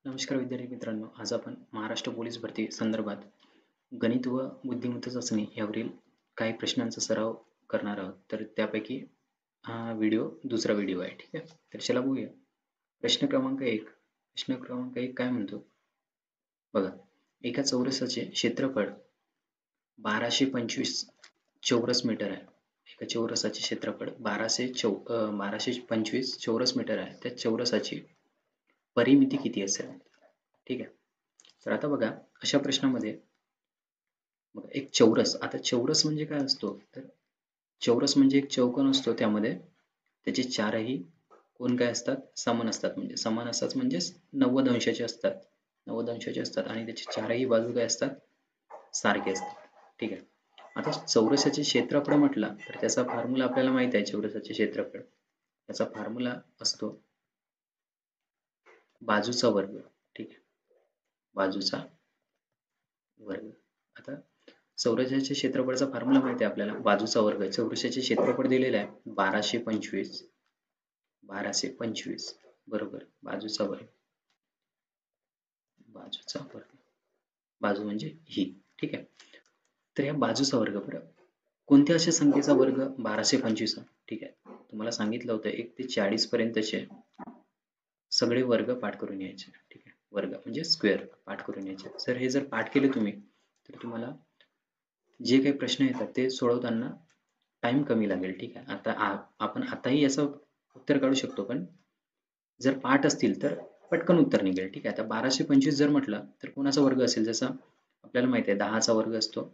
नमस्कार विद्यार्थी मित्रांनो, आज आपण महाराष्ट्र पोलीस भरती संदर्भात गणित व बुद्धिमत्ता चाचणी यावरील काही प्रश्नांचा सराव करणार आहोत. तर त्यापैकी हा दुसरा व्हिडिओ आहे. ठीक आहे, तर चला बघूया. प्रश्न क्रमांक एक काय म्हणतो बघा. एका चौरसाचे क्षेत्रफळ 1225 चौरस मीटर आहे. एका चौरसाचे क्षेत्रफळ 1225 चौरस मीटर आहे. त्या चौरसाची परिमिती किती असेल? ठीक आहे, तर आता बघा अशा प्रश्नामध्ये बघा एक चौरस. आता चौरस म्हणजे काय असतो? तर चौरस म्हणजे एक चौकोन असतो, त्यामध्ये त्याचे चारही कोण काय असतात? समान असतात. म्हणजे समान असतात म्हणजे 90 अंशाचे असतात. 90 अंशाचे असतात आणि त्याचे चारही बाजू काय असतात? सारखे असतात. ठीक आहे, आता चौरसाचे क्षेत्रफळ म्हटलं तर त्याचा फॉर्म्युला आपल्याला माहित आहे. चौरसाचे क्षेत्रफळ त्याचा फॉर्म्युला असतो बाजूचा वर्ग. ठीक आहे, बाजूचा वर्ग. आता चौरसाच्या क्षेत्रफळाचा फॉर्म्युला माहिती आहे आपल्याला, बाजूचा वर्ग. चौरसाचे क्षेत्रफळ दिलेलं आहे 1225 बरोबर बाजूचा वर्ग. बाजूचा वर्ग, बाजू म्हणजे ही. ठीक आहे, तर या बाजूचा वर्ग बरं कोणत्या अशा संख्येचा वर्ग 1225? ठीक आहे, तुम्हाला सांगितलं होतं 1 ते 40 पर्यंतचे सगळे वर्ग पाठ करून यायचे. ठीक आहे, वर्ग म्हणजे स्क्वेअर पाठ करून यायचे. जर पाठ केले तुम्ही तर तुम्हाला जे काही प्रश्न येतात ते सोडवताना टाइम कमी लागेल. ठीक आहे, आता आपण आताही याचं उत्तर काढू शकतो, पण जर पाठ असतील तर पटकन उत्तर निघेल. ठीक आहे, आता 1225 जर म्हटलं तर कोणाचा वर्ग असेल? जसं आपल्याला माहिती आहे 10चा वर्ग असतो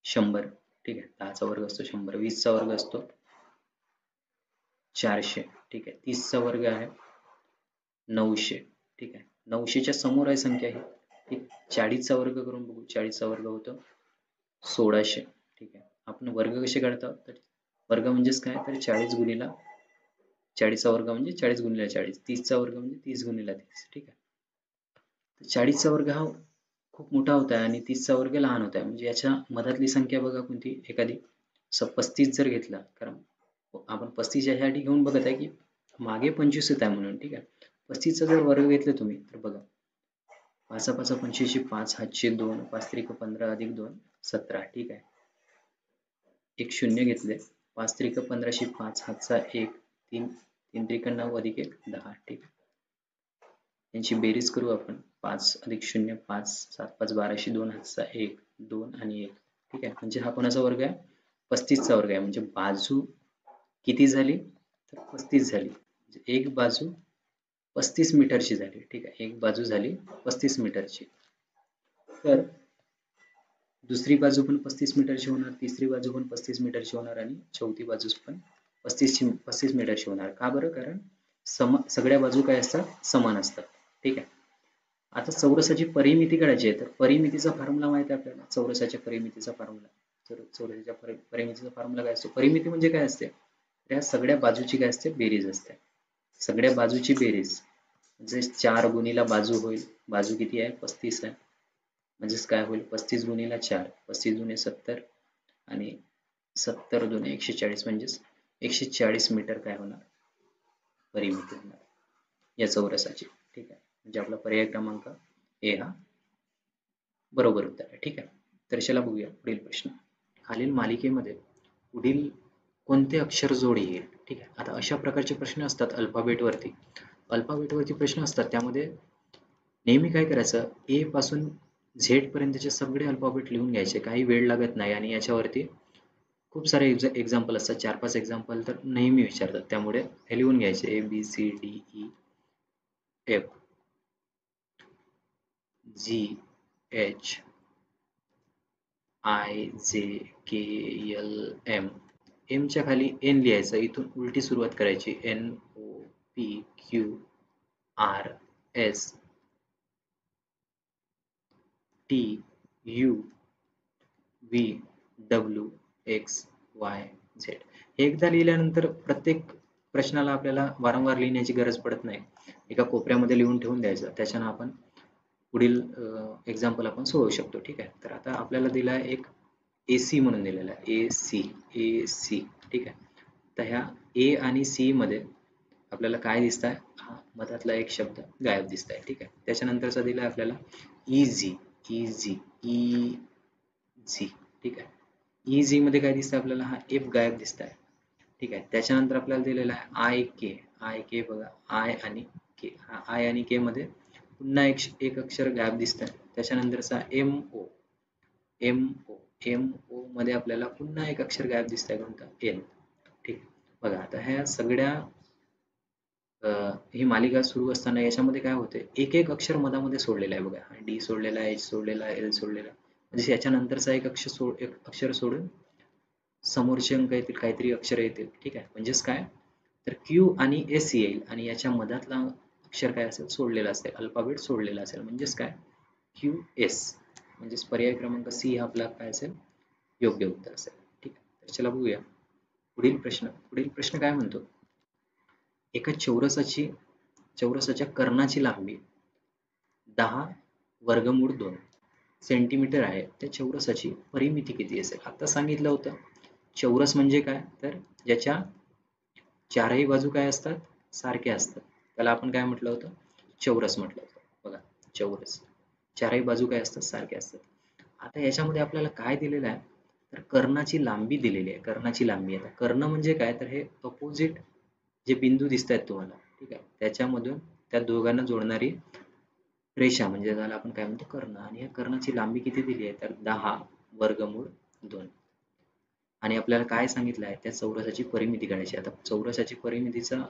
100. ठीक आहे, 10चा वर्ग असतो 100. 20चा वर्ग असतो 400. ठीक आहे, 30चा वर्ग आहे 900. ठीक आहे, 900च्या समोर आहे संख्या ही. ठीक, 40चा वर्ग करून बघू. 40चा वर्ग होतो 1600. ठीक आहे, आपण वर्ग कसे काढतो? तर वर्ग म्हणजेच काय? तर 40 गुणिला 40चा वर्ग म्हणजे 40 गुणिले 40. 30चा वर्ग म्हणजे 30 गुणिले 30. ठीक आहे, तर 40चा वर्ग हा खूप मोठा होत आहे आणि 30चा वर्ग लहान होत आहे. म्हणजे याच्या मधातली संख्या बघा कोणती एखादी. 35 जर घेतला, कारण आपण 35 यासाठी घेऊन बघत आहे की मागे 25 येत आहे म्हणून. ठीक आहे, 35चा जर वर्ग घेतला तुम्ही तर बघा 5 5 25, 5 हातचे 2, 5 त्रिक 15 अधिक 2 17. ठीक आहे, एक शून्य घेतले. 5 त्रिक 15, 5 हातचा 1, 3 3 त्रिक 9 अधिक 1 10. ठीक आहे, यांची बेरीज करू आपण. 5 अधिक 0 5, 7 5 12, 2 हातचा 1 2 आणि 1. ठीक आहे, म्हणजे हा कोणाचा वर्ग आहे? 35चा वर्ग आहे. म्हणजे बाजू किती झाली? तर 35 झाली. म्हणजे एक बाजू 35 मीटरची झाली. ठीक आहे, एक बाजू झाली 35 मीटरची. तर दुसरी बाजू पण 35 मीटरची होणार, तिसरी बाजू पण 35 मीटरची होणार आणि चौथी बाजू पण 35 मीटरची होणार. का बरं? कारण सगळ्या बाजू काय असतात? समान असतात. ठीक आहे, आता चौरसाची परिमिती काढायची आहे. तर परिमितीचा फॉर्म्युला माहिती आहे आपल्याला. चौरसाच्या परिमितीचा फॉर्म्युला, चौरसाच्या परिमितीचा फॉर्म्युला काय असतो? परिमिती म्हणजे काय असते? त्या सगळ्या बाजूची काय असते? बेरीज असते. सगळ्या बाजूची बेरीज म्हणजे 4 गुणिला बाजू होईल. बाजू किती आहे? 35 आहे. म्हणजेच काय होईल? 35 गुणिला 4, 35 दुणे 70 आणि 70 दुणे 140, म्हणजेच 140 मीटर काय होणार? परिमिती होणार या चौरसाची. ठीक आहे, म्हणजे आपला पर्याय क्रमांक ए हा बरोबर उत्तर आहे. ठीक आहे, तर चला बघूया पुढील प्रश्न. खालील मालिकेमध्ये पुढील कोणते अक्षर जोड येईल? ठीक आहे, आता अशा प्रकारचे प्रश्न असतात अल्फाबेटवरती प्रश्न असतात. त्यामध्ये नेहमी काय करायचं? ए पासून झेड पर्यंतचे सगळे अल्फाबेट लिहून घ्यायचे. काही वेळ लागत नाही आणि याच्यावरती खूप सारे एक्झाम्पल असतात. 4-5 एक्झाम्पल तर नेहमी विचारतात. त्यामुळे हे लिहून घ्यायचे. ABCDEF GHIJKLM. M च्या खाली N लिहायचं. इथून उलटी सुरुवात करायची. NOPQRSTUVWXYZ. हे एकदा लिहिल्यानंतर प्रत्येक प्रश्नाला आपल्याला वारंवार लिहिण्याची गरज पडत नाही. एका कोपऱ्यामध्ये लिहून ठेवून द्यायचं. त्याच्यानं आपण पुढील एक्झाम्पल आपण सोडवू शकतो. ठीक आहे, तर आता आपल्याला दिला आहे एक AC म्हणून दिलेला आहे. AC. ठीक आहे, तर ह्या A आणि C मध्ये आपल्याला काय दिसत आहे, हा मधातला एक शब्द गायब दिसत आहे. ठीक आहे, त्याच्यानंतरचा दिलाय आपल्याला इझी. Easy easy. ठीक आहे, इझी मध्ये काय दिसतंय आपल्याला, हा एफ गायब दिसत आहे. ठीक आहे, त्याच्यानंतर आपल्याला दिलेला आहे आय के. आय के बघा, आय आणि के, हा आय आणि के मध्ये पुन्हा एक अक्षर गायब दिसत आहे. त्याच्यानंतरचा M O. M O. M O मध्ये आपल्याला पुन्हा एक अक्षर गायब दिसत आहे, कोणता, एन. ठीक, बघा आता ह्या सगळ्या ही मालिका सुरू असताना याच्यामध्ये काय होते, एक एक अक्षर मधामध्ये सोडलेलं आहे बघा. डी सोडलेला आहे, एच सोडलेला आहे, एल सोडलेला आहे. म्हणजे याच्यानंतरचा एक अक्षर सोडून समोरचे अंक येतील, काहीतरी अक्षर येतील. ठीक आहे, म्हणजेच काय, तर क्यू आणि एस येईल आणि याच्या मधातला अक्षर काय असेल, सोडलेला असेल, अल्फाबेट सोडलेला असेल. म्हणजेच काय, क्यू एस. म्हणजेच पर्याय क्रमांक सी हा आपला काय असेल, योग्य उत्तर असेल. ठीक आहे, तर चला बघूया पुढील प्रश्न. पुढील प्रश्न काय म्हणतो, एका चौरसाच्या कर्णाची लांबी 10 वर्गमूळ 2 सेंटीमीटर आहे. त्या चौरसाची परिमिती किती असेल. आता सांगितलं होतं चौरस म्हणजे काय, तर ज्याच्या चारही बाजू काय असतात, सारख्या असतात, त्याला आपण काय म्हटलं होतं, चौरस म्हटलं होतं. बघा, चौरस, चारही बाजू काय असतात, सारख्या असतात. आता याच्यामध्ये आपल्याला काय दिलेलं आहे, तर कर्णाची लांबी दिलेली आहे. कर्णाची लांबी, आता कर्ण म्हणजे काय, तर हे अपोजिट जे बिंदू दिसत आहेत तुम्हाला, ठीक आहे, त्याच्यामधून त्या दोघांना जोडणारी रेषा म्हणजे त्याला आपण काय म्हणतो, कर्ण. आणि या कर्णाची लांबी किती दिली आहे, तर 10 वर्गमूळ 2. आणि आपल्याला काय सांगितलं आहे, त्या चौरसाची परिमिती काढायची. आता चौरसाची परिमितीचं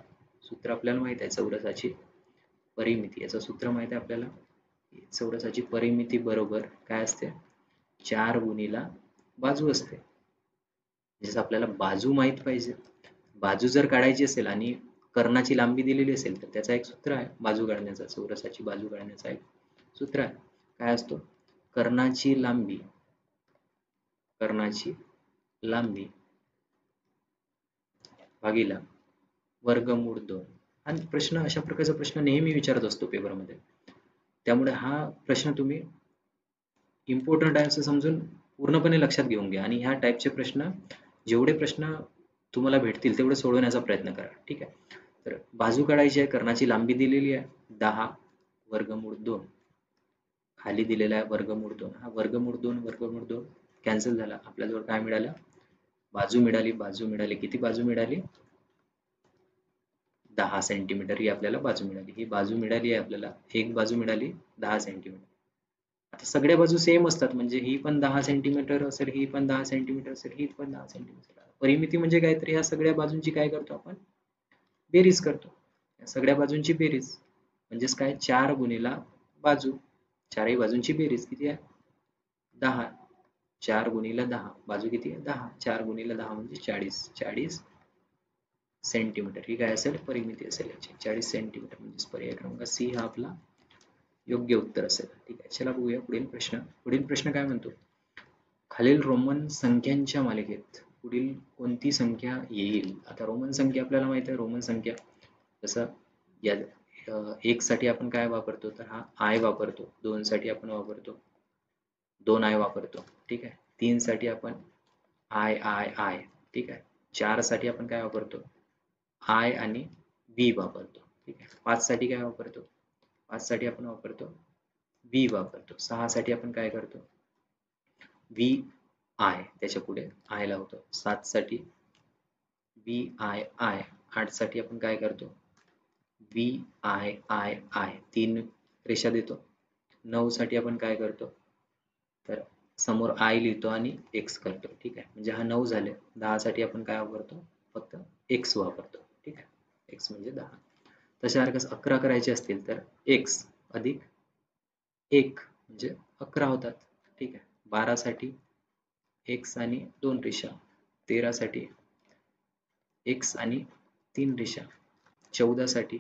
सूत्र आपल्याला माहित आहे. चौरसाची परिमिती याचं सूत्र माहित आहे आपल्याला. चौरसाची परिमिती बरोबर काय असते, 4 गुणिला बाजू असते. जसं आपल्याला बाजू माहित पाहिजे, बाजू जर काढायची असेल आणि कर्णाची लांबी दिलेली असेल, तर त्याचा एक सूत्र आहे बाजू काढण्याचा, चौरसाची बाजू काढण्याचा एक सूत्र आहे. काय असतो, कर्णाची लांबी, कर्णाची लांबी भागीला वर्गमूळ 2. आणि प्रश्न अशा प्रकारचा प्रश्न नेहमी विचारत असतो पेपरमध्ये. त्यामुळे हा प्रश्न तुम्ही इम्पॉर्टंट आहे असं समजून पूर्णपणे लक्षात घेऊन घ्या. आणि ह्या टाईपचे प्रश्न, जेवढे प्रश्न तुम्हाला भेटतील तेवढे सोडवण्याचा प्रयत्न करा. ठीक आहे, तर बाजू काढायची आहे, कर्णाची लांबी दिलेली आहे 10 वर्गमूळ 2, खाली दिलेला आहे वर्गमूळ 2. हा वर्गमूळ 2 वर्गमूळ 2 कॅन्सल झाला. आपल्याजवळ काय मिळालं, बाजू मिळाली. बाजू मिळाली, किती बाजू मिळाली, 10 सेंटीमीटर ही आपल्याला बाजू मिळाली. ही बाजू मिळाली आहे आपल्याला, एक बाजू मिळाली 10 सेंटीमीटर. आता सगळ्या बाजू सेम असतात, म्हणजे ही पण 10 सेंटीमीटर असेल, ही पण 10 सेंटीमीटर असेल, ही पण 10 सेंटीमीटर. परिमिती म्हणजे काय, तर ह्या सगळ्या बाजूंची काय करतो आपण, बेरीज करतो. या सगळ्या बाजूंची बेरीज म्हणजेच काय, 4 गुणिला बाजू, चारही बाजूंची बेरीज किती आहे, 10. 4 गुणिला 10, बाजू किती आहे, 10. 4 गुणिला 10 म्हणजे 40. 40 सेंटीमीटर ही काय असेल, परिमिती असेल याची, 40 सेंटीमीटर. म्हणजे पर्याय क्रमांक सी हा आपला योग्य उत्तर असेल. ठीक आहे, चला बघूया पुढील प्रश्न. पुढील प्रश्न काय म्हणतो, खालील रोमन संख्यांच्या मालिकेत पुढील कोणती संख्या येईल. आता रोमन संख्या आपल्याला माहित आहे, रोमन संख्या जसं या 1 साठी आपण काय वापरतो, तर हा आय वापरतो. 2 साठी आपण वापरतो 2 आय वापरतो. ठीक आहे, 3 साठी आपण आय आय आय. ठीक आहे, 4 साठी आपण काय वापरतो, आय आणि बी वापरतो. ठीक आहे, 5 साठी काय वापरतो, 5 साठी आपण वापरतो बी वापरतो. 6 साठी आपण काय करतो, व्ही आय, त्याच्या पुढे आय लावतो. 7 साठी व्ही आय आय. 8 साठी आपण काय करतो, व्ही आय आय आय, 3 रेषा देतो. 9 साठी आपण काय करतो, तर समोर आय लिहितो आणि एक्स करतो. ठीक आहे, म्हणजे हा 9 झाले. 10 साठी आपण काय वापरतो, फक्त एक्स वापरतो. ठीक आहे, एक्स म्हणजे 10. तशा सारखंच 11 करायचे असतील तर एक्स अधिक 1 म्हणजे 11 होतात. ठीक आहे, 12 साठी एक्स आणि 2 रेषा. 13 साठी एक्स आणि 3 रेषा. 14 साठी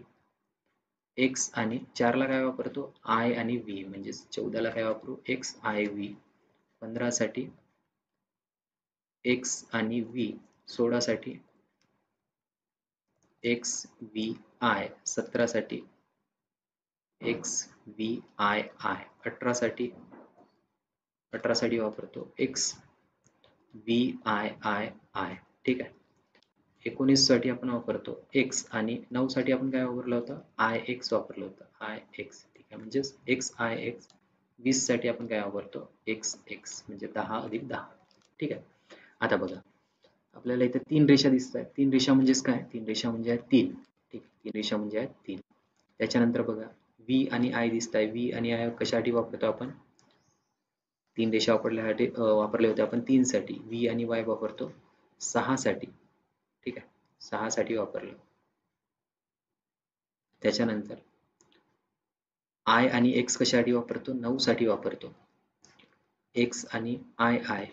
एक्स आणि 4 ला काय वापरतो, आय आणि व्ही, म्हणजे 14 ला काय वापरू, एक्स आय व्ही. 15 साठी एक्स आणि व्ही. 16 साठी एक्स व्ही आय. 17 साठी एक्स व्ही आय आय. 18 साठी वापरतो x V I I I. ठीक आहे, 19 साठी आपण वापरतो x आणि 9 साठी आपण काय वापरलं होतं ix वापरलं होतं ix, ठीक आहे. म्हणजेच xix. 20 साठी आपण काय वापरतो xx म्हणजे 10 अधिक 10, ठीक आहे. आता बघा आपल्याला इथे 3 रेषा दिसत आहेत. 3 रेषा म्हणजेच काय 3 रेषा म्हणजे आहेत 3, ठीक. 3 रेषा म्हणजे आहेत 3. त्याच्यानंतर बघा v आणि i दिसत आहे. v आणि i कशासाठी वापरतो आपण 3 रेषा वापरल्यासाठी वापरले होते आपण 3 साठी. v आणि y वापरतो 6 साठी, ठीक आहे. 6 साठी वापरलं. त्याच्यानंतर i आणि x कशासाठी वापरतो 9 साठी वापरतो. x आणि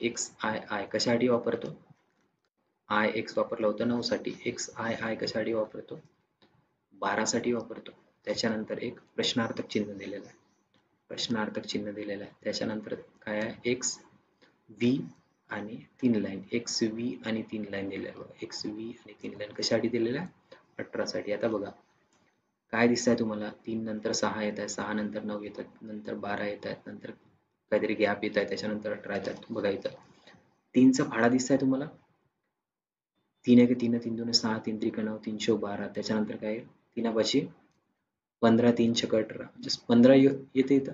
x कशासाठी वापरतो ix वापरला होता 9 साठी. x कशासाठी वापरतो 12 साठी वापरतो. त्याच्यानंतर एक प्रश्नार्थक चिन्ह दिलेलं आहे. प्रश्नार्थक चिन्ह दिलेलं आहे. त्याच्यानंतर काय आहे x v आणि 3 लाईन x v आणि 3 लाईन दिलेलं आहे. x v आणि 3 लाईन कशासाठी दिलेल्या 18 साठी. आता बघा काय दिसतंय तुम्हाला 3 नंतर 6 येत आहे, 6 नंतर 9 येतात, नंतर 12 येत आहेत, नंतर काहीतरी गॅप येत आहे, त्याच्यानंतर 18 येतात. बघा इथं 3चा फाळा दिसतंय तुम्हाला 3 1 3 3 2 6 3 3 9 3 12. त्याच्यानंतर काय 3 15 3 18 म्हणजे 15 येते इथं.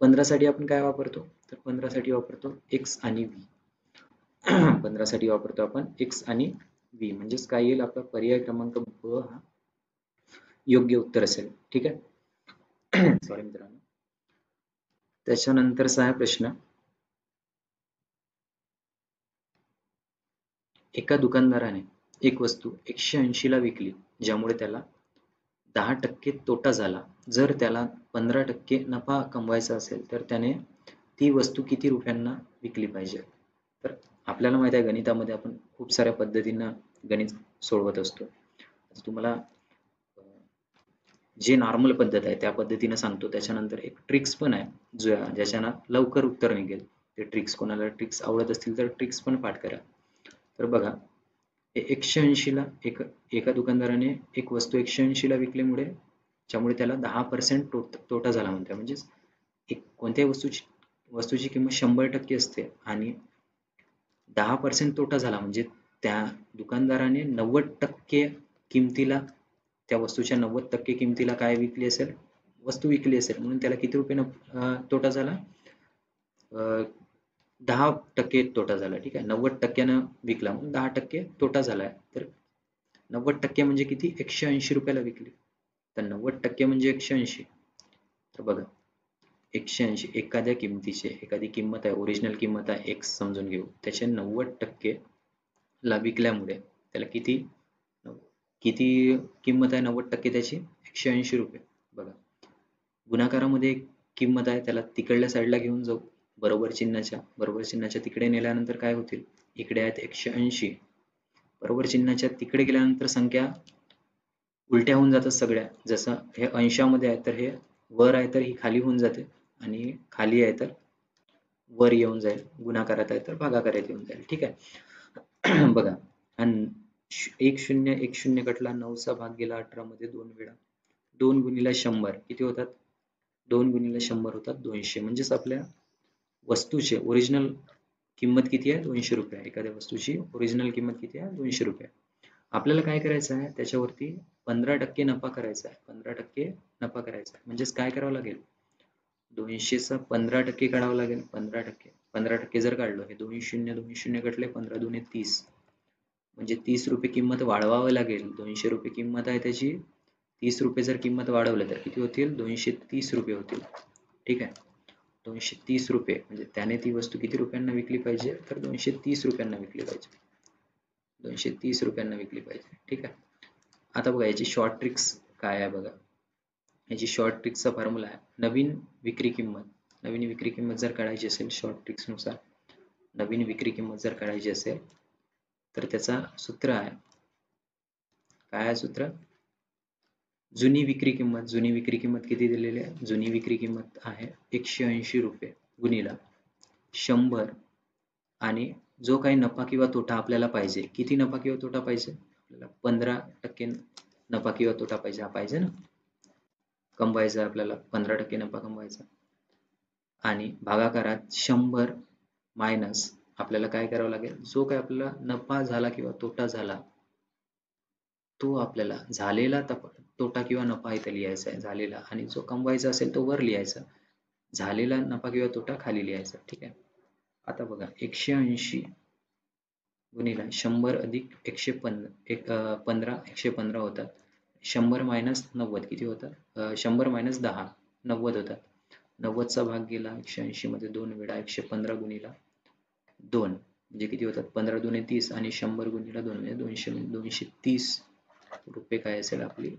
15 साठी आपण काय वापरतो तर 15 साठी वापरतो x आणि v. 15 साठी वापरतो आपण x आणि v म्हणजेच काय येईल आपला पर्याय क्रमांक ब हा योग्य उत्तर असेल, ठीक आहे. सॉरी मित्रांनो. त्याच्यानंतरचा आहे प्रश्न एका दुकानदाराने एक वस्तू 180 ला विकली ज्यामुळे त्याला 10% तोटा झाला. जर त्याला 15% नफा कमवायचा असेल तर त्याने ती वस्तू किती रुपयांना विकली पाहिजे. तर आपल्याला माहित आहे गणितामध्ये आपण खूप साऱ्या पद्धतीनं गणित सोडवत असतो. तुम्हाला जे नॉर्मल पद्धत आहे त्या पद्धतीने सांगतो. त्याच्यानंतर एक ट्रिक्स पण आहे ज्याच्यानं लवकर उत्तर निघेल. ते ट्रिक्स कोणाला ट्रिक्स आवडत असतील तर ट्रिक्स पण पाठ करा. तर बघा 180 ला एका दुकानदाराने एक वस्तू 180 ला विकल्यामुळे ज्यामुळे त्याला 10% तोटा झाला म्हणते. म्हणजेच कोणत्याही वस्तूची किंमत 100% असते आणि 10% तोटा झाला म्हणजे त्या दुकानदाराने 90% किमतीला त्या वस्तूच्या 90% किमतीला काय विकली असेल वस्तू विकली असेल म्हणून त्याला किती रुपये तोटा झाला 10% तोटा झाला, ठीक आहे. 90% विकला म्हणून 10% तोटा झालाय. तर 90% म्हणजे किती 180 रुपयाला विकली तर 90% म्हणजे 180. तर बघा 180 एखाद्या किमतीचे एखादी किंमत आहे ओरिजिनल किंमत आहे x समजून घेऊ त्याचे 90% ला विकल्यामुळे त्याला किती किंमत आहे 90% त्याची 180 रुपये. बघा गुणाकारामध्ये एक किंमत आहे त्याला तिकडल्या साईडला घेऊन जाऊ बरोबर चिन्हाच्या तिकडे नेल्यानंतर काय होतील इकडे आहेत 180 बरोबर चिन्हाच्या तिकडे गेल्यानंतर संख्या उलट्या होऊन जातात सगळ्या. जसं हे अंशामध्ये आहे तर हे वर आहे तर ही खाली होऊन जाते आणि खाली आहे तर वर येऊन जाईल. गुणाकारात आहे तर भागाकारात येऊन जाईल, ठीक आहे. बघा आणि 1 0 कटला 9चा भाग गेला 18 मध्ये 2 वेळा 2 गुणिले 100 किती होतात 2 गुणिले 100 होतात 200. म्हणजेच आपल्या वस्तूचे ओरिजिनल किंमत किती आहे 200 रुपये. एखाद्या वस्तूची ओरिजिनल किंमत किती आहे 200 रुपये. आपल्याला काय करायचं आहे त्याच्यावरती 15% नफा करायचा आहे. 15% नफा करायचा आहे म्हणजेच काय करावं लागेल 200चा 15% काढावं लागेल. 15% जर काढलं हे 2 0 कटले 15 2 30 म्हणजे 30 रुपये किंमत वाढवावं लागेल. 200 रुपये किंमत आहे त्याची 30 रुपये जर किंमत वाढवलं तर किती होतील 230 रुपये होतील, ठीक आहे. 230 रुपये म्हणजे त्याने ती वस्तू किती रुपयांना विकली पाहिजे तर 230 रुपयांना विकली पाहिजे. 230 रुपयांना विकली पाहिजे, ठीक आहे. आता बघा याची शॉर्ट ट्रिक्स काय आहे बघा. याची शॉर्ट ट्रिक्सचा फॉर्म्युला आहे नवीन विक्री किंमत जर काढायची असेल शॉर्ट ट्रिक्स नुसार नवीन विक्री किंमत जर काढायची असेल तर त्याचा सूत्र आहे काय आहे सूत्र जुनी विक्री किंमत किती दिलेली आहे जुनी विक्री किंमत आहे 180 रुपये गुणिला 100 आणि जो काही नफा किंवा तोटा आपल्याला पाहिजे किती नफा किंवा तोटा पाहिजे आपल्याला 15% नफा किंवा तोटा पाहिजे. हा पाहिजे ना कमवायचा आपल्याला 15% नफा कमवायचा आणि भागाकारात 100 मायनस आपल्याला काय करावं लागेल जो काही आपल्याला नफा झाला किंवा तोटा झाला तो आपल्याला झालेला तोटा किंवा नफा इथे लिहायचा आहे झालेला, आणि जो कमवायचा असेल तो वर लिहायचा, झालेला नफा किंवा तोटा खाली लिहायचा. ठीक आहे. आता बघा 180 गुणिले 100 अधिक 15 115 होतात. 100 मायनस 90 किती होतात? 100 मायनस 10 90 होतात. 90चा भाग गेला 180 मध्ये 2 वेळा. 115 गुणिले 2 म्हणजे किती होतात? 15 दुने 30 आणि 100 गुणिले 2 म्हणजे 230 रुपये काय असेल आपली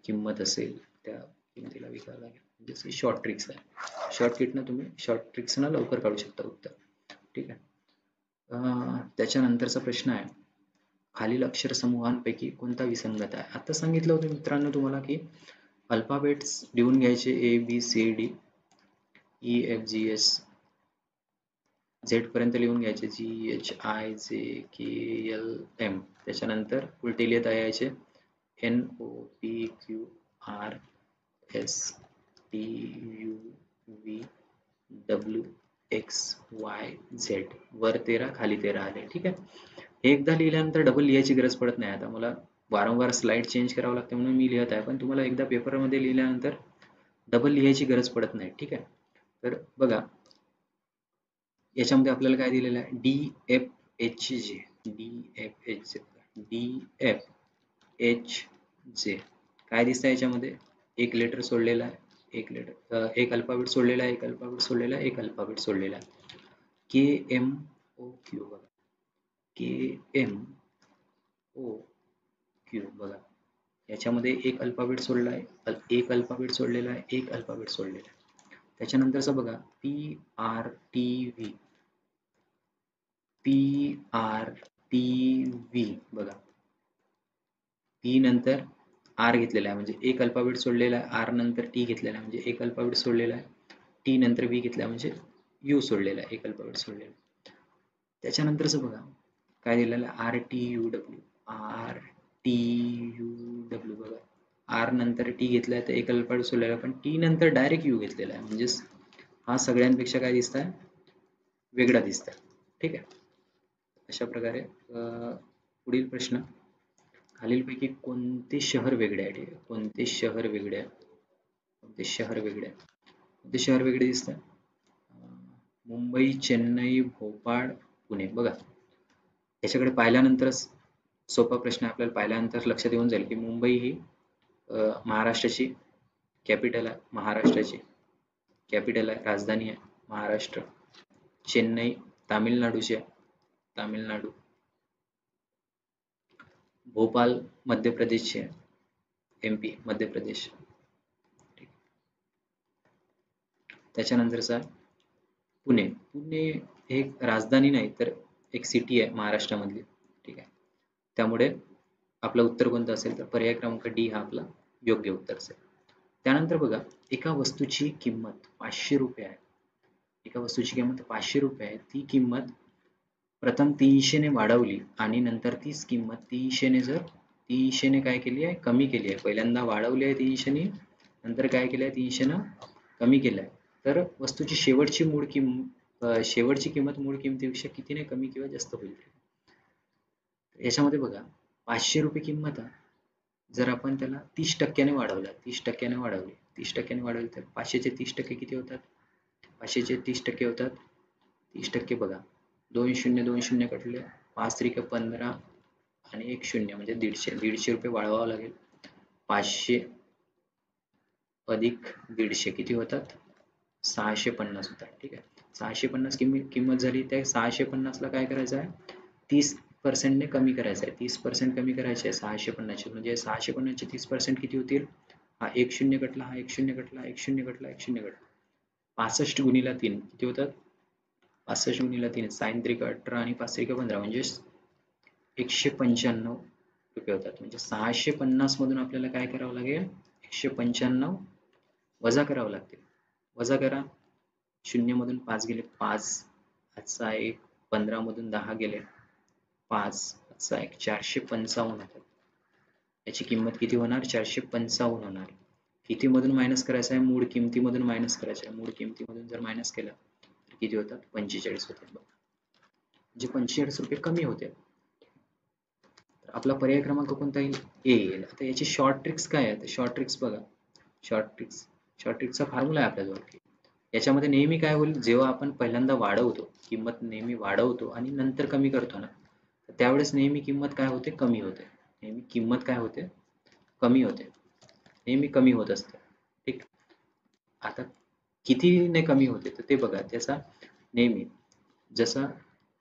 किंमत असेल. त्या किमतीला विकावं लागेल. म्हणजे शॉर्ट ट्रिक्स आहे. शॉर्ट ट्रिक्सना लवकर काढू शकता उत्तर. ठीक आहे. त्याच्यानंतरचा प्रश्न आहे, खालील अक्षर समूहांपैकी कोणता विसंगत आहे? आता सांगितलं होतं मित्रांनो तुम्हाला की अल्फाबेट्स लिहून घ्यायचे ABCD EFGH Z पर्यंत लिहून घ्यायचे GHIJKLM. त्याच्यानंतर उलटे लिहिता यायचे NOPQRSTUVWXYZ. वर 13 खाली 13 आले. ठीक आहे. हे एकदा लिहिल्यानंतर डबल लिहायची गरज पडत नाही. आता मला वारंवार स्लाइड चेंज करावं लागते म्हणून मी लिहित आहे, पण तुम्हाला एकदा पेपरमध्ये लिहिल्यानंतर डबल लिहायची गरज पडत नाही. ठीक आहे. तर बघा याच्यामध्ये आपल्याला काय दिलेलं आहे? DFHJ काय दिसतंय याच्यामध्ये? एक लेटर सोडलेला आहे, एक अल्फाबेट सोडलेला आहे, एक अल्फाबेट सोडलेला आहे, एक अल्फाबेट सोडलेला आहे. KMOQ बघा, KMOQ बघा, याच्यामध्ये एक अल्फाबेट सोडला आहे, एक अल्फाबेट सोडलेला आहे, एक अल्फाबेट सोडलेला आहे. त्याच्यानंतरचा बघा PRTV बघा, P नंतर R घेतलेला आहे म्हणजे एक अल्फाबेट सोडलेला आहे, R नंतर T घेतलेला आहे म्हणजे एक अल्फाबेट सोडलेला आहे, T नंतर V घेतला म्हणजे U सोडलेला आहे, एक अल्फाबेट सोडलेला आहे. त्याच्यानंतरच बघा काय दिलेलं आहे? RTUW बघा, R नंतर T घेतलाय तर एक अल्फाबेट सोडलेला आहे, पण T नंतर डायरेक्ट U घेतलेला आहे म्हणजे हा सगळ्यांपेक्षा काय दिसत आहे? वेगळा दिसत आहे. ठीक आहे. अशा प्रकारे पुढील प्रश्न, खालीलपैकी कोणते शहर वेगळे आहे? ठीक आहे. कोणते शहर वेगळे आहे? कोणते शहर वेगळे आहे? कोणते शहर वेगळे दिसत आहे? मुंबई, चेन्नई, भोपाळ, पुणे. बघा याच्याकडे पाहिल्यानंतरच सोपा प्रश्न आहे, आपल्याला पाहिल्यानंतर लक्षात येऊन जाईल की मुंबई ही महाराष्ट्राची कॅपिटल आहे, महाराष्ट्राची कॅपिटल आहे, राजधानी आहे महाराष्ट्र. चेन्नई तामिळनाडूची आहे, तामिळनाडू. भोपाल मध्य प्रदेशची आहे, MP मध्य प्रदेश. त्याच्यानंतरचा पुणे, पुणे हे राजधानी नाही तर एक सिटी आहे महाराष्ट्रामधली. ठीक आहे. त्यामुळे आपलं उत्तर कोणतं असेल तर पर्याय क्रमांक D हा आपला योग्य उत्तर असेल. त्यानंतर बघा एका वस्तूची किंमत 500 रुपये आहे. एका वस्तूची किंमत 500 रुपये आहे. ती किंमत प्रथम 300 ने वाढवली आणि नंतर तीच किंमत 300 ने काय केली आहे? कमी केली आहे. पहिल्यांदा वाढवली आहे 300 ने, नंतर काय केलं आहे? 300 ने कमी केलं आहे. तर वस्तूची शेवटची किंमत मूळ किमतीपेक्षा कितीने कमी किंवा जास्त होईल? याच्यामध्ये बघा 500 रुपये किंमत आहे. जर आपण त्याला 30% वाढवलं, 30% वाढवली, 30% वाढवली तर 500 चे 30% किती होतात? 500 चे 30% होतात 30% बघा 2 शून्य 2 शून्य कटले, 5 त्रिक 15 आणि 1 शून्य म्हणजे 150 रुपये वाढवावं लागेल. 500 अधिक 150 किती होतात? 650 होतात. ठीक आहे. 650 किंमत झाली. त्या 650 ला काय करायचं आहे? 30% ने कमी करायचं आहे. 30% कमी करायचे आहे 650 म्हणजे 650 चे 30% किती होतील? हा 1 शून्य कटला, हा 1 शून्य कटला, 1 शून्य कटला, 1 शून्य कटला. 65 गुणिले 3 किती होतात? 65 गुणिले 3 sin त्रिक 18 आणि 5 त्रिक 15 म्हणजे 195 रुपये होतात. म्हणजे 650 मधून आपल्याला काय करावं लागेल? 195 वजा करावं लागतील. वजा करा. 0 मधून 5 गेले 5, हातचा 1, 15 मधून 10 गेले 5, हातचा 1, 455 होतात. याची किंमत किती होणार? 455 होणार. किती मधून मायनस करायचं आहे? मूळ किमतीमधून मायनस करायचं आहे. मूळ किमतीमधून जर मायनस केलं तर किती होतात? 45 होतात बघा. म्हणजे 45 रुपये कमी होते. तर आपला पर्याय क्रमांक कोणता येईल? ए येईल. आता याची शॉर्ट ट्रिक्स काय आहे? शॉर्ट ट्रिक्स बघा. शॉर्ट ट्रिक्सचा फॉर्म्युला आहे आपल्याजवळ. याच्यामध्ये नेहमी काय होईल, जेव्हा आपण पहिल्यांदा वाढवतो, किंमत नेहमी वाढवतो आणि नंतर कमी करतो ना, तर त्यावेळेस नेहमी किंमत काय होते? कमी होते. नेहमी किंमत काय होते? कमी होते. नेहमी कमी होत असते. ठीक. आता कितीने कमी होते तर ते बघा. त्याचा नेहमी जसा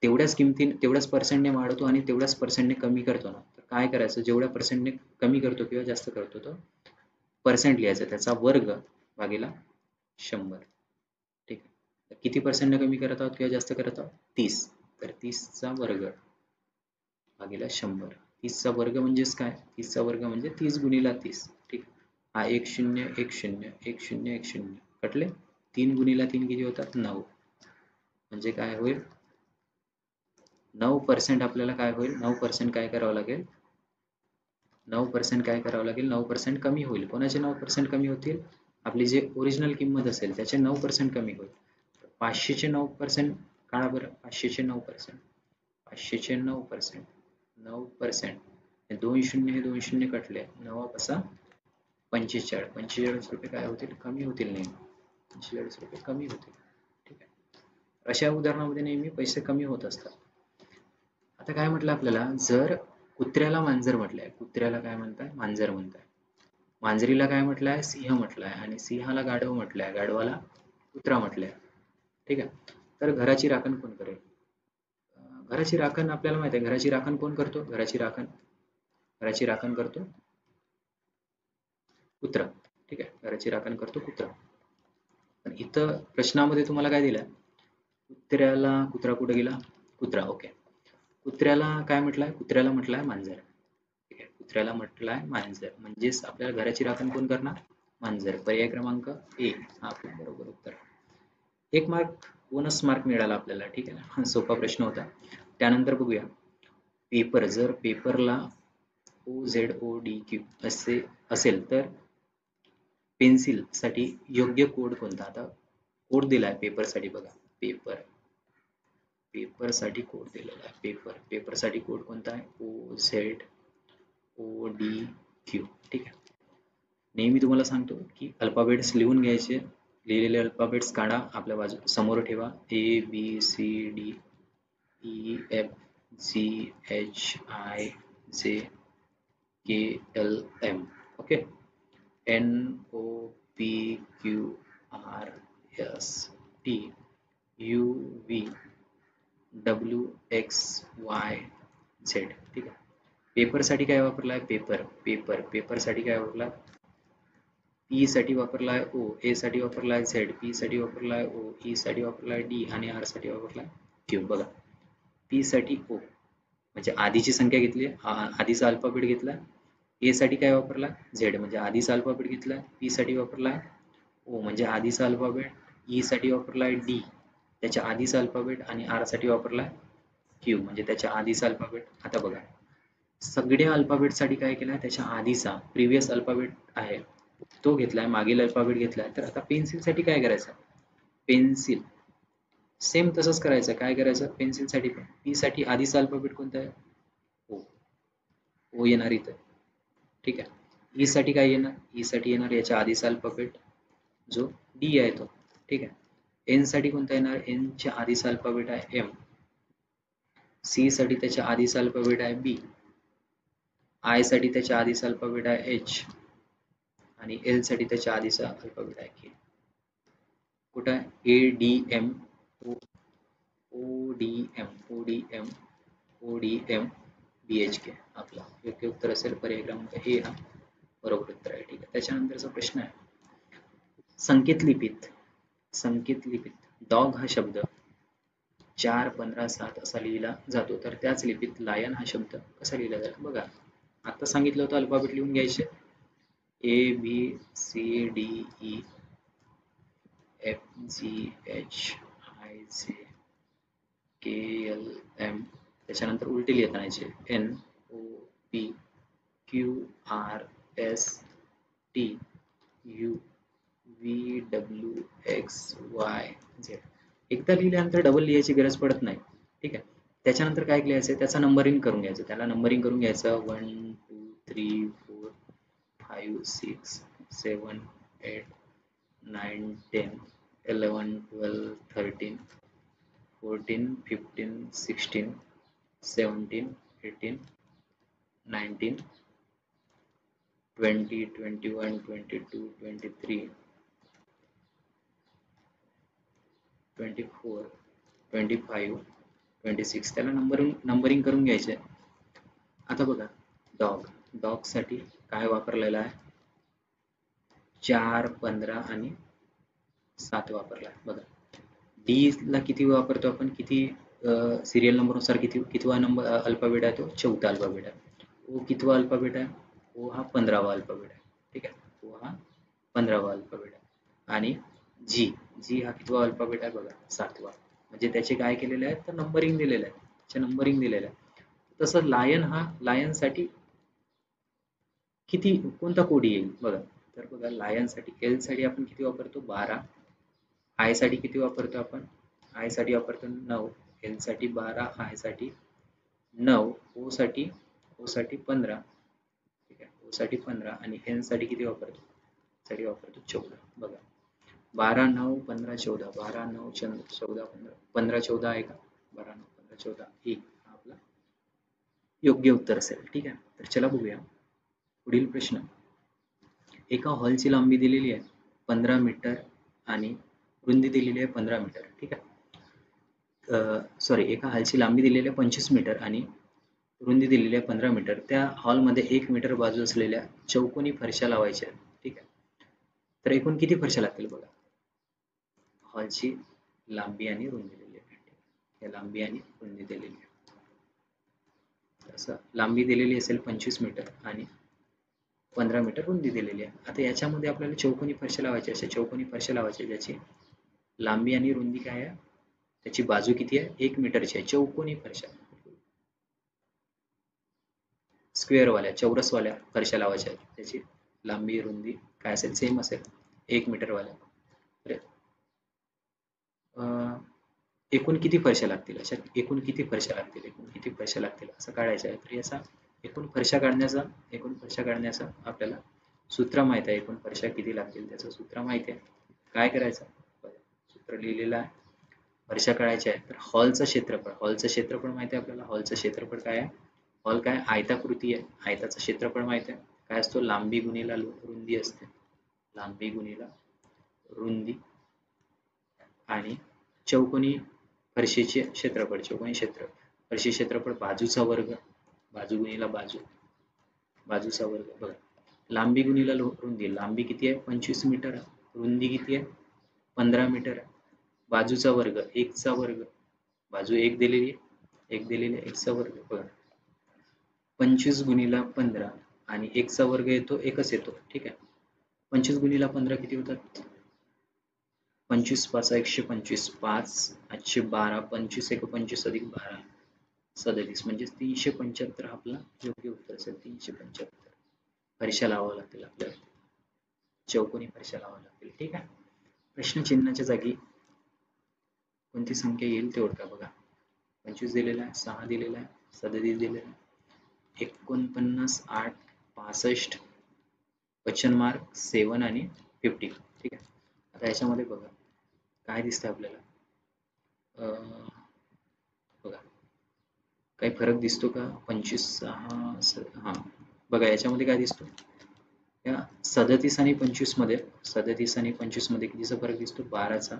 तेवढ्याच पर्सेंटने वाढवतो आणि तेवढ्याच पर्सेंटने कमी करतो ना, तर काय करायचं? जेवढ्या पर्सेंटने कमी करतो किंवा जास्त करतो तो पर्सेंट लिहायचा, त्याचा वर्ग भागीला 100. ठीक आहे. तर किती पर्सेंटने कमी करत आहोत किंवा जास्त करत आहोत? 30. तर 30चा वर्ग भागीला 100. 30चा वर्ग म्हणजेच काय? 30चा वर्ग म्हणजे 30 गुणिला 30. ठीक. हा 1 0 1 0 1 0 1 0 कटले. 3 गुणिला 3 किती होतात? 9. म्हणजे काय होईल? 9% आपल्याला काय होईल? 9% काय करावं लागेल? 9% काय करावं लागेल? 9% कमी होईल. कोणाचे 9% कमी होतील? आपली जे ओरिजिनल किंमत असेल त्याचे 9% कमी होईल. 500चे 9% काढा बरं. 500चे 9%. 500चे 9%. 9%. हे 2 शून्य हे 2 शून्य कटले. 9 कसा? 45. 45 रुपये काय होतील? कमी होतील नेहमी. 45 रुपये कमी होतील. ठीक आहे. अशा उदाहरणामध्ये नेहमी पैसे कमी होत असतात. आता काय म्हटलं आपल्याला? जर कुत्र्याला मांजर म्हटलंय. कुत्र्याला काय म्हणताय? मांजर म्हणताय. मांजरीला काय म्हटलंय? सिंह म्हटलंय. आणि सिंहाला गाढव म्हटलंय. गाढवाला कुत्रा म्हटलंय. ठीक आहे. तर घराची राखण कोण करेल? घराची राखण आपल्याला माहिती आहे. घराची राखण कोण करतो? घराची राखण करतो कुत्रा. ठीक आहे. घराची राखण करतो कुत्रा. पण इथं प्रश्नामध्ये तुम्हाला काय दिलंय? कुत्रा कुठे गेला? कुत्रा. ओके. कुत्र्याला काय म्हटलंय? कुत्र्याला म्हटलंय मांजर. ठीक आहे. कुत्र्याला म्हटलंय मांजर. म्हणजेच आपल्याला घराची राखण कोण करणार? मांजर. पर्याय क्रमांक ए हा आपलं बरोबर उत्तर. 1 मार्क बोनस मार्क मिळाला आपल्याला. ठीक आहे ना. सोपा प्रश्न होता. त्यानंतर बघूया. पेपर. जर पेपरला OZODQ असे असेल तर पेन्सिल साठी योग्य कोड कोणता? आता कोड दिलाय पेपर साठी बघा. पेपर साठी कोड दिलेला आहे. पेपर साठी कोड कोणता आहे? OZODQ. ठीक आहे. नेहमी तुम्हाला सांगतो की अल्फाबेट्स लिहून घ्यायचे. लिहिलेले अल्फाबेट्स काढा, आपल्या बाजू समोर ठेवा. ABCDEFGHIJKLM. ओके. NOPQRSTUVWXYZ. ठीक आहे. पेपर साठी काय वापरलाय? पेपर साठी काय वापरलाय? P साठी वापरलाय O, A साठी वापरलाय Z, P साठी वापरलाय O, E साठी वापरलाय D आणि R साठी वापरलाय Q. बघा. P साठी O म्हणजे आधीची संख्या घेतली, आधीचा अल्फाबेट घेतला. A साठी काय वापरला? Z म्हणजे आधीचा अल्फाबेट घेतला. P साठी वापरलाय O म्हणजे आधीचा अल्फाबेट. E साठी वापरलाय D त्याच्या आधीचा अल्फाबेट आणि R साठी वापरलाय Q म्हणजे त्याच्या आधीचा अल्फाबेट. आता बघा. सगळ्या अल्फाबेट साठी काय केलाय? त्याच्या आधीचा प्रिव्हियस अल्फाबेट आहे तो घेतलाय, मागील अल्फाबेट घेतलाय. तर आता पेन्सिल साठी काय करायचं? पेन्सिल सेम तसंच करायचं. काय करायचं? पेन्सिल साठी पण P साठी आधीचा अल्फाबेट कोणता आहे? O. O येणार इथं. ठीक आहे. E साठी काय येणार? E साठी येणार याच्या आधीचा अल्फाबेट जो D आहे तो. ठीक आहे. N साठी कोणता येणार? N च्या आधीचा अल्फाबेट आहे M. C साठी त्याच्या आधीचा अल्फाबेट आहे B. I साठी त्याच्या आधीचा अल्फाबेट आहे H आणि L साठी त्याच्या आधीचा अल्फाबेट आहे K. कुठं आहे? ADM ODM BHK. आपला योग्य उत्तर असेल पर्याय क्रमांक ए हा बरोबर उत्तर आहे. ठीक आहे. त्याच्यानंतरचा प्रश्न आहे संकेत लिपीत डॉग हा शब्द 4, 15, 7 असा लिहिला जातो, तर त्याच लिपीत लायन हा शब्द कसा लिहिला जातो? बघा. आता सांगितलं होतं अल्फाबेट लिहून घ्यायचे. ABCDEFGHIJKLM. त्याच्यानंतर उलटे लिहिता आणायचे. NOPQRSTUVWXYZ. एकदा लिहिल्यानंतर डबल लिहायची गरज पडत नाही. ठीक आहे. त्याच्यानंतर काय लिहायचं, त्याचा नंबरिंग करून घ्यायचं, त्याला नंबरिंग करून घ्यायचं 1 2 3 4 5 6 7 8 9 10 11 12 13 14 15 16 17 18 19 20 21 22 23 24 25 26 त्याला नंबरिंग करून घ्यायचे. आता बघा डॉग साठी काय वापरलेला आहे, 4 15 आणि 7 वापरला आहे. बघा डी ला किती वापरतो आपण, किती सिरियल नंबरनुसार कितवा नंबर अल्फाबेट आहे, तो चौथा अल्फाबेट आहे. ओ कितवा अल्फाबेट आहे, ओ हा 15वा अल्फाबेट आहे. ठीक आहे, ओ हा 15वा अल्फाबेट आहे. आणि जी हा कितवा अल्फाबेट आहे, बघा 7वा. म्हणजे त्याचे काय केलेले आहे, तर नंबरिंग दिलेलं आहे, त्याचे नंबरिंग दिलेलं आहे. तसं लायन साठी किती, कोणता कोड येईल बघा. तर बघा लायन साठी एल साठी आपण किती वापरतो, 12. आय साठी किती वापरतो आपण, आय साठी वापरतो 9, एल साठी 12, आय साठी 9, ओ साठी 15. ठीक आहे, ओ साठी 15 आणि एन साठी किती वापरतो, साठी वापरतो 14. बघा 12 9 15 14, 12 9 14 15 14 आहे का, 12 9 15 14 1 हा आपला योग्य उत्तर असेल. ठीक आहे, तर चला बघूया पुढील प्रश्न. एका हॉलची लांबी दिलेली आहे 15 मीटर आणि रुंदी दिलेली आहे 15 मीटर. ठीक आहे, सॉरी, एका हॉलची लांबी दिलेली आहे 25 मीटर आणि रुंदी दिलेली आहे 15 मीटर. त्या हॉलमध्ये 1 मीटर बाजू असलेल्या चौकोनी फरशा लावायच्या. ठीक आहे, तर एकूण किती फरशा लागतील बघा. हॉलची लांबी आणि रुंदी दिलेली आहे, लांबी आणि रुंदी दिलेली आहे. असं लांबी दिलेली असेल 25 मीटर आणि 15 मीटर रुंदी दिलेली आहे. आता याच्यामध्ये आपल्याला चौकोनी फरशा लावायचे, असे चौकोनी फरशा लावायचे ज्याची लांबी आणि रुंदी काय आहे, त्याची बाजू किती आहे, 1 मीटरची आहे. चौकोनी फरशा, स्क्वेअरवाल्या चौरसवाल्या फरशा लावायच्या आहेत, त्याची लांबी रुंदी काय असेल, सेम असेल 1 मीटरवाल्या. एकूण किती फरशा लागतील, अशा एकूण किती फरशा लागतील असं काढायचं आहे. तर याचा एकूण फरशा काढण्याचा आपल्याला सूत्र माहित आहे. एकूण फरशा किती लागतील त्याचं सूत्र माहिती आहे. काय करायचं, सूत्र लिहिलेलं आहे. फरशा काढायच्या आहे. तर हॉलचं क्षेत्रफळ माहिती आहे आपल्याला. हॉलचं क्षेत्रफळ काय आहे, हॉल काय आयताकृती आहे, आयताचं क्षेत्रफळ माहिती आहे. काय असतो, लांबी गुणिला रुंदी असते, लांबी गुणिला रुंदी. आणि चौकोनी फरशीचे क्षेत्रफळ, फरशी क्षेत्रफळ बाजूचा वर्ग, बाजू गुणिला बाजूचा वर्ग. बघा लांबी गुणिला रुंदी, लांबी किती आहे 25 मीटर, रुंदी किती आहे 15 मीटर, बाजूचा वर्ग 1 चा वर्ग, बाजू 1 दिलेली आहे, 1 चा वर्ग. बघा 25 गुणिला 15 आणि 1 चा वर्ग येतो, एकच येतो. ठीक आहे, 25 गुणिला 15 किती होतात, 25 5 125, 5 8 12, 25 1 25 अधिक 12 37, म्हणजे 375 आपला योग्य उत्तर असेल. 375 फरशा लावावं लागतील आपल्याला, चौकोनी फरशा लावावं लागतील. ठीक आहे, प्रश्न चिन्हाच्या जागी कोणती संख्या येईल ते ओळखा. बघा 25 दिलेला आहे, 6 दिलेला आहे, 37 दिलेला आहे, 49 8 65 क्वेश्चन मार्क 7 आणि 50. ठीक आहे, आता याच्यामध्ये बघा काय दिसतं आपल्याला, बघा काही फरक दिसतो का, 25 6 हा बघा याच्यामध्ये काय दिसतो, या 37 आणि 25 मध्ये, 37 आणि 25 मध्ये कितीचा फरक दिसतो, 12चा.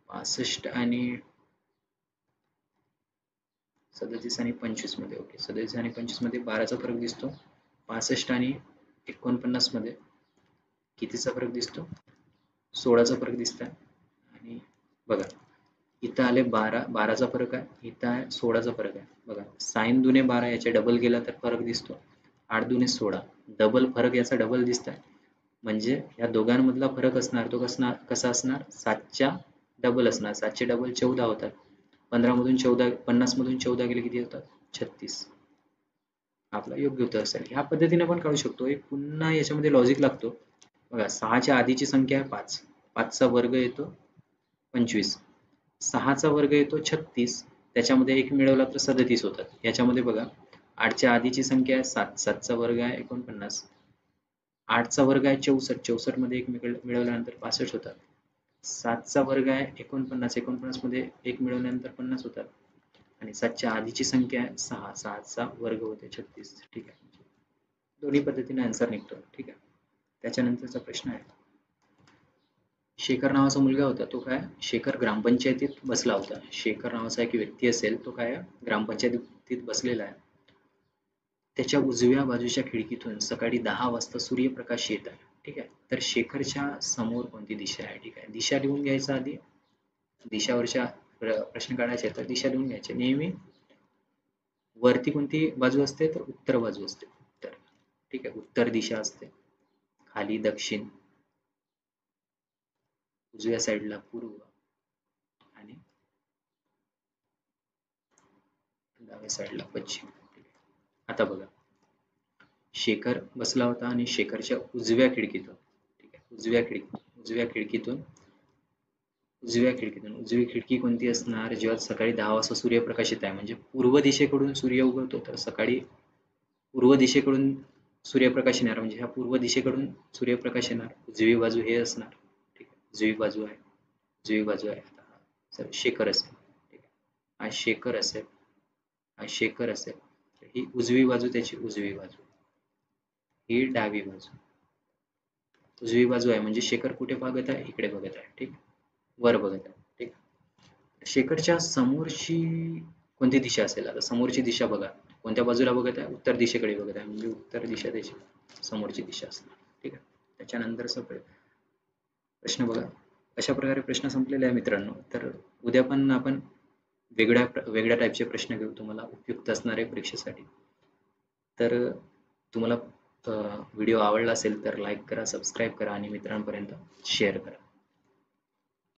65 आणि 37 आणि 25 मध्ये, ओके 37 आणि 25 मध्ये 12चा फरक दिसतो. 65 आणि 49 मध्ये कितीचा फरक दिसतो, 16चा फरक दिसत आहे. आणि बघा इथं आले 12चा फरक आहे, इथं आहे 16चा फरक आहे. बघा साइन दुने 12 याच्या डबल गेला तर फरक दिसतो, 8 दुने 16, डबल फरक याचा डबल दिसत आहे. म्हणजे या दोघांमधला फरक असणार तो कसा असणार, 7च्या डबल असणार. 7चे डबल 14 होतात, 15 मधून 14, 50 मधून 14 गेले किती होतात, 36. आपला योग्य उत्तर असेल. ह्या पद्धतीने पण काढू शकतो. एक पुन्हा याच्यामध्ये लॉजिक लागतो. बघा 6च्या आधीची संख्या आहे 5, 5चा वर्ग येतो 25, 6चा वर्ग येतो 36, त्याच्यामध्ये 1 मिळवला तर 37 होतात. याच्यामध्ये बघा 8च्या आधीची संख्या आहे 7, 7चा वर्ग आहे 49, 8चा वर्ग आहे 64, 64 मध्ये 1 मिळवल्यानंतर 65 होतात. 7चा वर्ग आहे 49, 49 मध्ये 1 मिळवल्यानंतर 50 होतात. आणि 7च्या आधीची संख्या आहे 6, 6चा वर्ग होते 36. ठीक आहे. दोन्ही पद्धतीने आन्सर निघतो. ठीक आहे. त्याच्यानंतरचा प्रश्न आहे, शेखर नावाचा मुलगा होता, तो काय शेखर ग्रामपंचायतीत बसला होता. शेखर नावाचा एक व्यक्ती असेल, तो काय ग्रामपंचायतीत बसलेला आहे. त्याच्या उजव्या बाजूच्या खिडकीतून सकाळी 10 वाजता सूर्यप्रकाश येत आहे. ठीक आहे. तर शेखरच्या समोर कोणती दिशा आहे? ठीक आहे. दिशा लिहून घ्यायचा आधी. दिशावरच्या प्रश्न काढायचे तर दिशा लिहून घ्यायचे. नेहमी वरती कोणती बाजू असते? तर उत्तर बाजू असते. उत्तर. ठीक आहे. उत्तर दिशा असते. खाली दक्षिण, उजव्या साईडला पूर्व आणि डाव्या साईडला पश्चिम. आता बघा, शेखर बसला होता आणि शेखरच्या उजव्या खिडकीतून, ठीक आहे, उजवी खिडकी कोणती असणार? जेव्हा सकाळी 10 वाजता सूर्यप्रकाश येत आहे म्हणजे पूर्व दिशेकडून सूर्य उगवतो, तर सकाळी पूर्व दिशेकडून सूर्यप्रकाश येणार म्हणजे ह्या पूर्व दिशेकडून सूर्यप्रकाश येणार. उजवी बाजू हे असणार. ठीक आहे. उजवी बाजू आहे. आता हा शेखर असेल. ठीक आहे. हा शेखर असेल. तर ही उजवी बाजू, त्याची उजवी बाजू, ही डावी बाजू. उजवी बाजू आहे म्हणजे शेखर कुठे बघत आहे? इकडे बघत आहे. ठीक, वर बघत आहे. ठीक. शेखरच्या समोरची कोणती दिशा असेल? आता समोरची दिशा बघा, कोणत्या बाजूला बघत आहे? उत्तर दिशेकडे बघत आहे म्हणजे उत्तर दिशा त्याची समोरची दिशा असणार. ठीक आहे. त्याच्यानंतरचा प्रश्न बघा. अशा प्रकारे प्रश्न संपलेले आहे मित्रांनो. तर उद्या पण आपण वेगळ्या टाईपचे प्रश्न घेऊ, तुम्हाला उपयुक्त असणारे परीक्षेसाठी. तर तुम्हाला व्हिडिओ आवडला असेल तर लाईक करा, सबस्क्राईब करा आणि मित्रांपर्यंत शेअर करा.